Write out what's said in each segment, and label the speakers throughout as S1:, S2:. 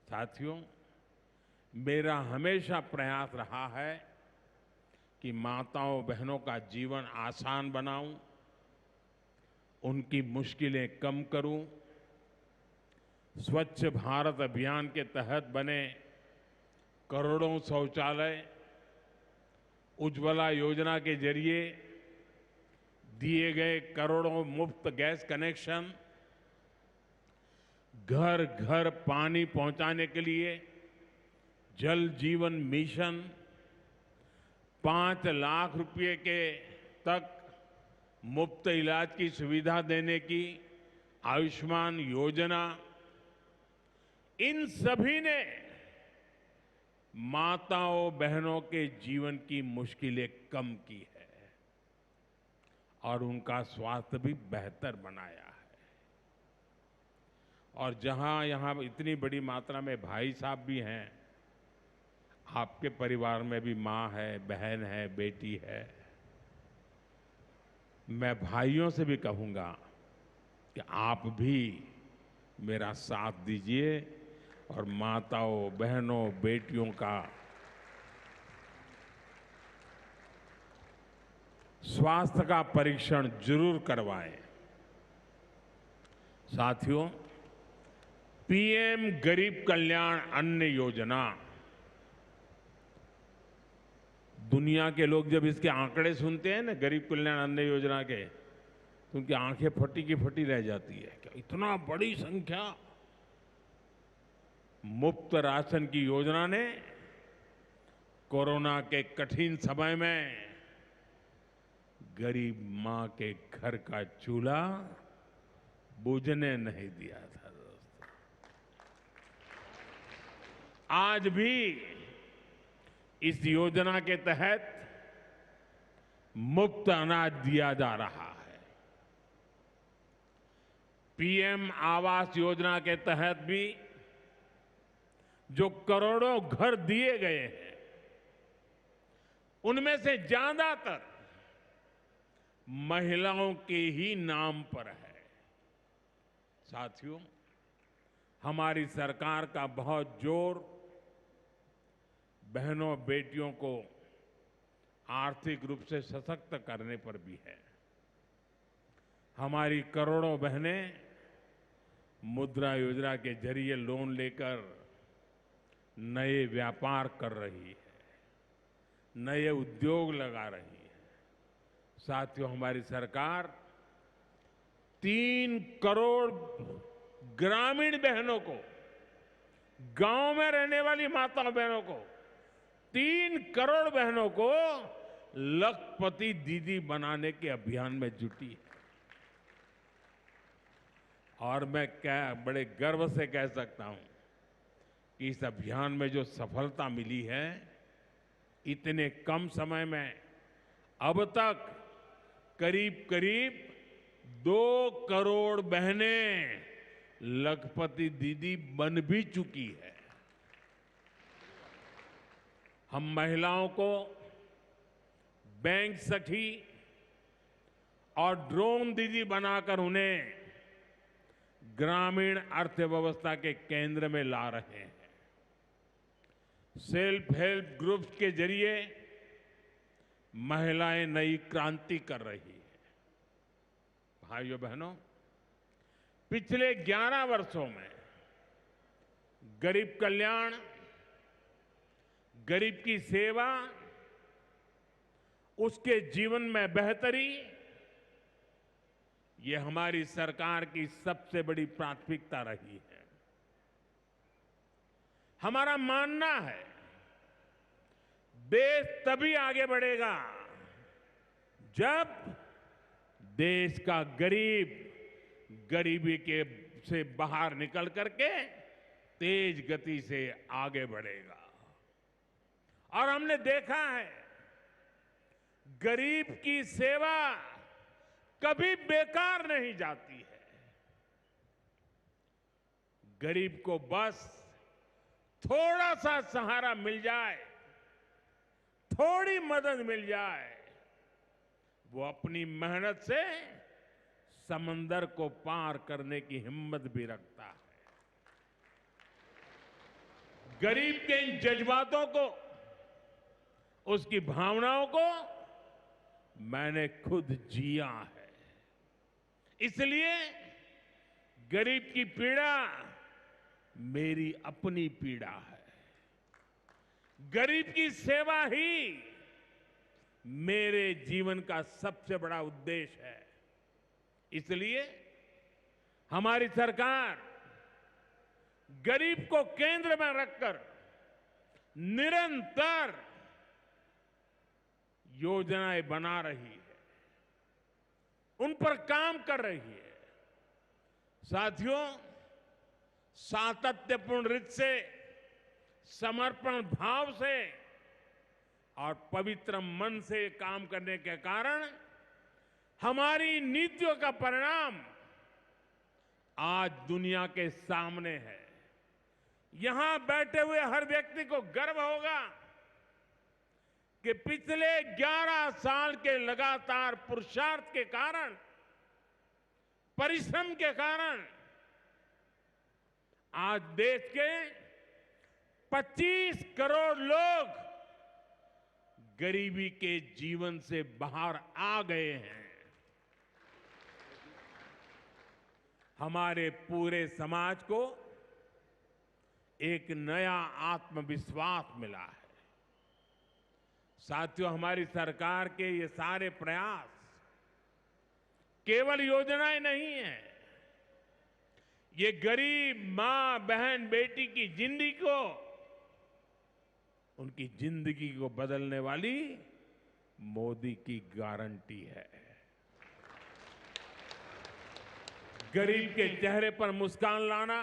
S1: साथियों, मेरा हमेशा प्रयास रहा है कि माताओं बहनों का जीवन आसान बनाऊं, उनकी मुश्किलें कम करूं। स्वच्छ भारत अभियान के तहत बने करोड़ों शौचालय, उज्ज्वला योजना के जरिए दिए गए करोड़ों मुफ्त गैस कनेक्शन, घर घर पानी पहुंचाने के लिए जल जीवन मिशन, 5 लाख रुपए के तक मुफ्त इलाज की सुविधा देने की आयुष्मान योजना, इन सभी ने माताओं बहनों के जीवन की मुश्किलें कम की है और उनका स्वास्थ्य भी बेहतर बनाया है। और जहां यहां इतनी बड़ी मात्रा में भाई साहब भी हैं, आपके परिवार में भी मां है, बहन है, बेटी है, मैं भाइयों से भी कहूंगा कि आप भी मेरा साथ दीजिए और माताओं बहनों बेटियों का स्वास्थ्य का परीक्षण जरूर करवाएं। साथियों, पीएम गरीब कल्याण अन्न योजना, दुनिया के लोग जब इसके आंकड़े सुनते हैं ना, गरीब कल्याण अन्न योजना के, तो उनकी आंखें फटी की फटी रह जाती है। क्या इतना बड़ी संख्या! मुफ्त राशन की योजना ने कोरोना के कठिन समय में गरीब मां के घर का चूल्हा बुझने नहीं दिया था। दोस्तों, आज भी इस योजना के तहत मुफ्त अनाज दिया जा रहा है। पीएम आवास योजना के तहत भी जो करोड़ों घर दिए गए हैं, उनमें से ज्यादातर महिलाओं के ही नाम पर है। साथियों, हमारी सरकार का बहुत जोर बहनों बेटियों को आर्थिक रूप से सशक्त करने पर भी है। हमारी करोड़ों बहनें मुद्रा योजना के जरिए लोन लेकर नए व्यापार कर रही है, नए उद्योग लगा रही है। साथियों, हमारी सरकार 3 करोड़ ग्रामीण बहनों को, गांव में रहने वाली माताओं बहनों को, 3 करोड़ बहनों को लखपति दीदी बनाने के अभियान में जुटी है। और मैं बड़े गर्व से कह सकता हूं कि इस अभियान में जो सफलता मिली है, इतने कम समय में अब तक करीब करीब 2 करोड़ बहनें लखपति दीदी बन भी चुकी है। हम महिलाओं को बैंक सखी और ड्रोन दीदी बनाकर उन्हें ग्रामीण अर्थव्यवस्था के केंद्र में ला रहे हैं। सेल्फ हेल्प ग्रुप्स के जरिए महिलाएं नई क्रांति कर रही है। भाइयों बहनों, पिछले 11 वर्षों में गरीब कल्याण, गरीब की सेवा, उसके जीवन में बेहतरी, ये हमारी सरकार की सबसे बड़ी प्राथमिकता रही है। हमारा मानना है, देश तभी आगे बढ़ेगा जब देश का गरीब गरीबी के से बाहर निकल करके तेज गति से आगे बढ़ेगा। और हमने देखा है, गरीब की सेवा कभी बेकार नहीं जाती है। गरीब को बस थोड़ा सा सहारा मिल जाए, थोड़ी मदद मिल जाए, वो अपनी मेहनत से समंदर को पार करने की हिम्मत भी रखता है। गरीब के इन जज्बातों को, उसकी भावनाओं को मैंने खुद जिया है। इसलिए गरीब की पीड़ा मेरी अपनी पीड़ा है। गरीब की सेवा ही मेरे जीवन का सबसे बड़ा उद्देश्य है। इसलिए हमारी सरकार गरीब को केंद्र में रखकर निरंतर योजनाएं बना रही है, उन पर काम कर रही है। साथियों, सातत्यपूर्ण रीत से, समर्पण भाव से और पवित्र मन से काम करने के कारण हमारी नीतियों का परिणाम आज दुनिया के सामने है। यहां बैठे हुए हर व्यक्ति को गर्व होगा कि पिछले 11 साल के लगातार पुरुषार्थ के कारण, परिश्रम के कारण आज देश के 25 करोड़ लोग गरीबी के जीवन से बाहर आ गए हैं। हमारे पूरे समाज को एक नया आत्मविश्वास मिला है। साथियों, हमारी सरकार के ये सारे प्रयास केवल योजनाएं नहीं है, ये गरीब मां, बहन, बेटी की जिंदगी को, उनकी जिंदगी को बदलने वाली मोदी की गारंटी है। गरीब के चेहरे पर मुस्कान लाना,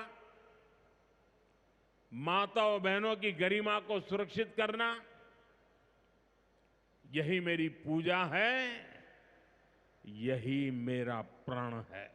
S1: माताओं बहनों की गरिमा को सुरक्षित करना, यही मेरी पूजा है, यही मेरा प्रण है।